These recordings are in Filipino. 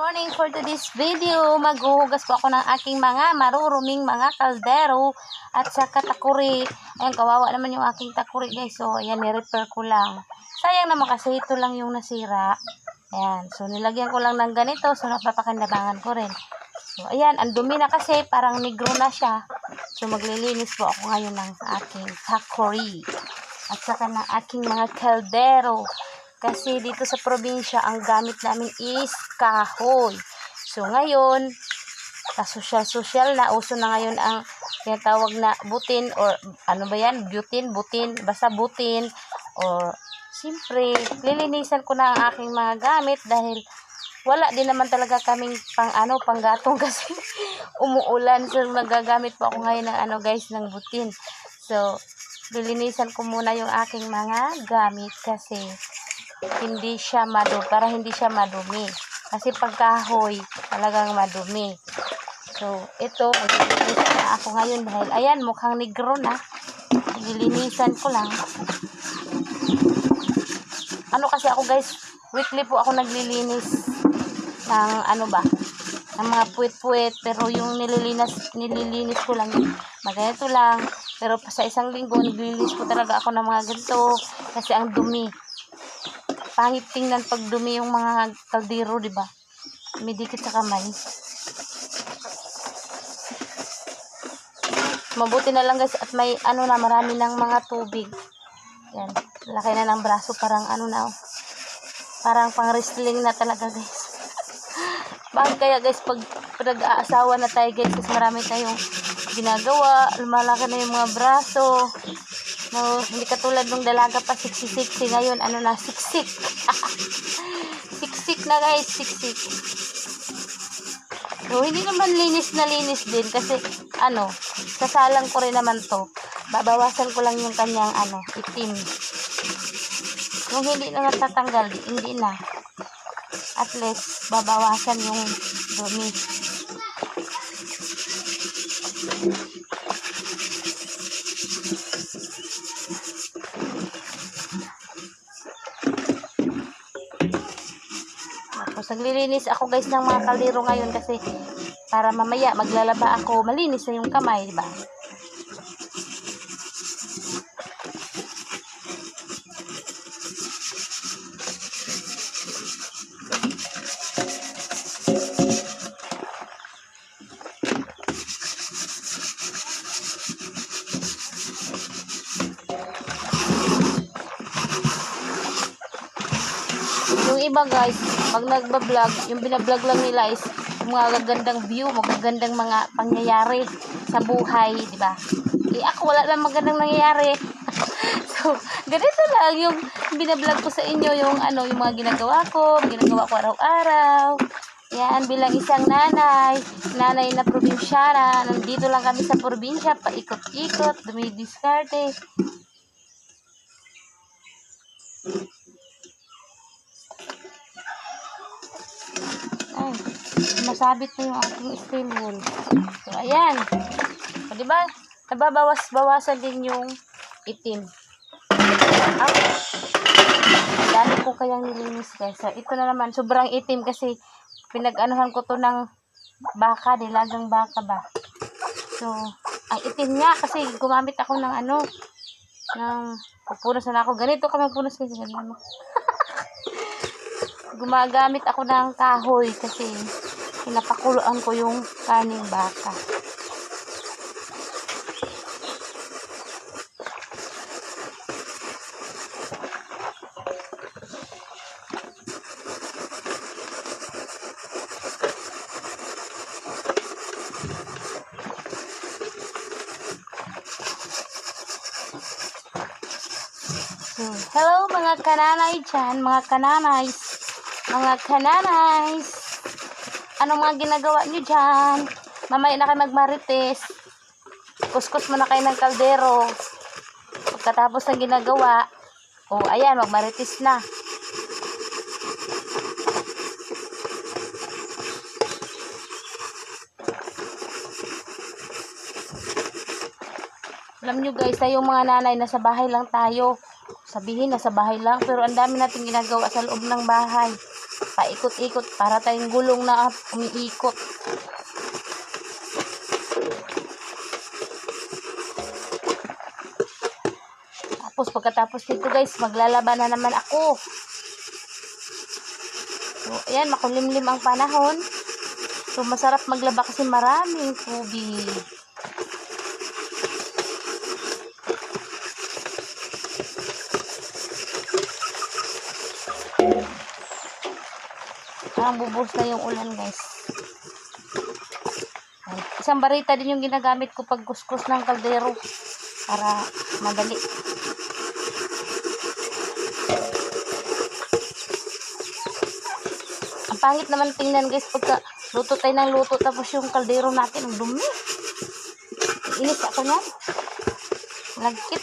morning for today's video. Maghuhugas po ako ng aking mga maruruming mga kaldero at saka takuri. Ayan, kawawa naman yung aking takuri guys. So, ayan, ni-repair ko lang. Sayang naman kasi ito lang yung nasira. Ayan, so nilagyan ko lang ng ganito. So, napapakinabangan ko rin. So, ayan, ang dumi na kasi. Parang negro na siya. So, maglilinis po ako ngayon ng aking takuri. At saka ng aking mga kaldero. Kasi dito sa probinsya, ang gamit namin is kahoy. So, ngayon, social na, uso na ngayon ang tinatawag na butin or ano ba yan? Butin, basta butin. Or, siyempre, lilinisan ko na ang aking mga gamit dahil wala din naman talaga kaming panggatong kasi umuulan. So, magagamit po ako ngayon ng guys, ng butin. So, lilinisan ko muna yung aking mga gamit kasi hindi siya para hindi siya madumi. Kasi pagkahoy, talagang madumi. So, ito, maglilinis na ako ngayon dahil, ayan, mukhang negro na. Lilinisan ko lang. Kasi ako guys, weekly po ako naglilinis ng ng mga puwet-puwet. Pero yung nililinis ko lang, maganito lang. Pero sa isang linggo, naglilinis ko talaga ako ng mga ganito kasi ang dumi. Pangit tingnan pag dumi yung mga kaldero, di ba? May dikit sa kamay. Mabuti na lang guys at may marami ng mga tubig. Yan, laki na ng braso, parang parang pang wrestling na talaga guys. Bakit kaya guys pag nag-aasawa na tayo guys, kasi marami tayong ginagawa, lumalaki na yung mga braso. No, hindi katulad nung dalaga pa siksik-siksi, ngayon siksik. Siksik na guys, siksik. So, hindi naman linis na linis din kasi sasalang ko rin naman to. Babawasan ko lang yung kanyang itim. Kung hindi na natatanggal, hindi na. At least babawasan yung dumi. Tapos naglilinis ako guys ng mga kaldero ngayon kasi para mamaya maglalaba ako, malinis na yung kamay, di ba? Yung iba guys, pag nagbablog, yung binablog lang nila is mga gagandang view, magagandang mga pangyayari sa buhay, di ba? Ako wala lang magandang nangyayari. So, ganito lang yung binablog ko sa inyo, yung yung mga ginagawa ko araw-araw. Yan, bilang isang nanay na probinsyana, nandito lang kami sa probinsya, paikot-ikot, dumidiskarte. Ay, masabit na yung aking steam wool. So, ayan. So, diba? Nababawas-bawasan din yung itim. Ouch! Dami ko kayang nilinis guys. So, ito na naman. Sobrang itim kasi pinag-anuhan ko to ng baka, nilagang baka ba. So, ang itim nga kasi gumamit ako ng pupunas na ako. Ganito kami pupunas kasi ganito. Gumagamit ako ng kahoy kasi pinapakuluan ko yung kaning baka. Hello mga kananay dyan, mga kananays. Anong mga ginagawa nyo dyan? Mamaya na kayo magmarites. Kuskus mo na kayo ng kaldero. Pagkatapos ng ginagawa, ayan, magmarites na. Alam nyo guys, tayong mga nanay, nasa bahay lang tayo. Sabihin, nasa bahay lang, pero ang dami natin ginagawa sa loob ng bahay. paikot-ikot para tayong gulong na umiikot. Tapos pagkatapos nito guys, maglalaban na naman ako. So, ayan, makulimlim ang panahon. So, masarap maglaba kasi maraming tubig. Parang bubos na yung ulan guys. Ayan. Isang barita din yung ginagamit ko pag kuskus ng kaldero para madali. Ang pangit naman tingnan guys pagka luto tayo ng luto tapos yung kaldero natin ang dumi. Inis ako niyan. Lagkit.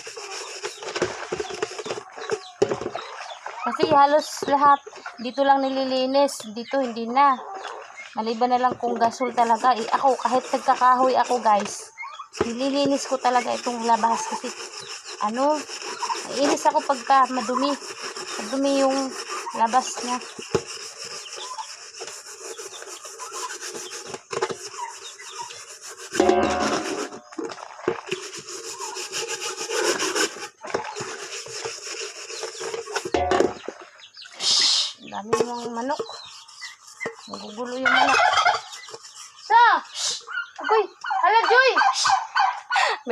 Kasi halos lahat dito lang nililinis. Dito hindi na. Maliban na lang kung gasol talaga. Ako kahit nagkakahoy ako guys, nililinis ko talaga itong labas kasi naiinis ako pagka madumi. Madumi yung labas niya. Dami ng manok. Nagugulo yung manok. Agoy! Hala, Joy!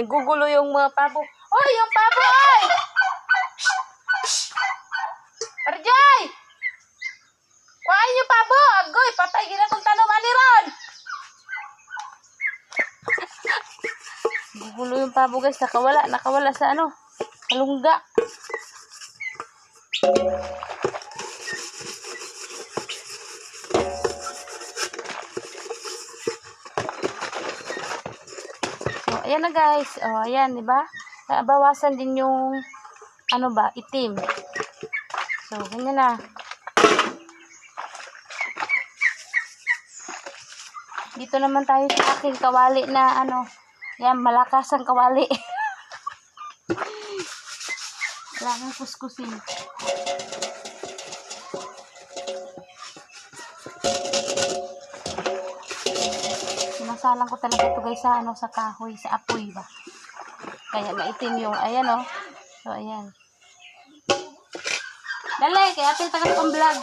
Nagugulo yung mga pabo. Oy, yung pabo, oy! Para, Joy! Kuhain yung pabo! Agoy! Patay, ginatong tanong aniron! Nagugulo yung pabo, guys. Nakawala sa kalungga. Ayan na guys. Oh, ayan, 'di ba? Bawasan din yung itim. So, ganyan na. Dito naman tayo sa aking kawali na yan, malakas ang kawali. Wala nang kuskusin. Sinasalang ko talaga ito guys sa kahoy, sa apoy ba. Kaya maitim yung, ayan So, ayan. Dali, kaya atin tagal kong vlog.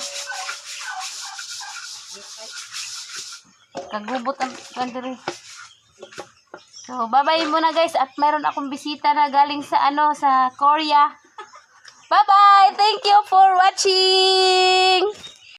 Kagubot ang kandiri. So, bye-bye muna guys. At mayroon akong bisita na galing sa sa Korea. Bye-bye! Thank you for watching!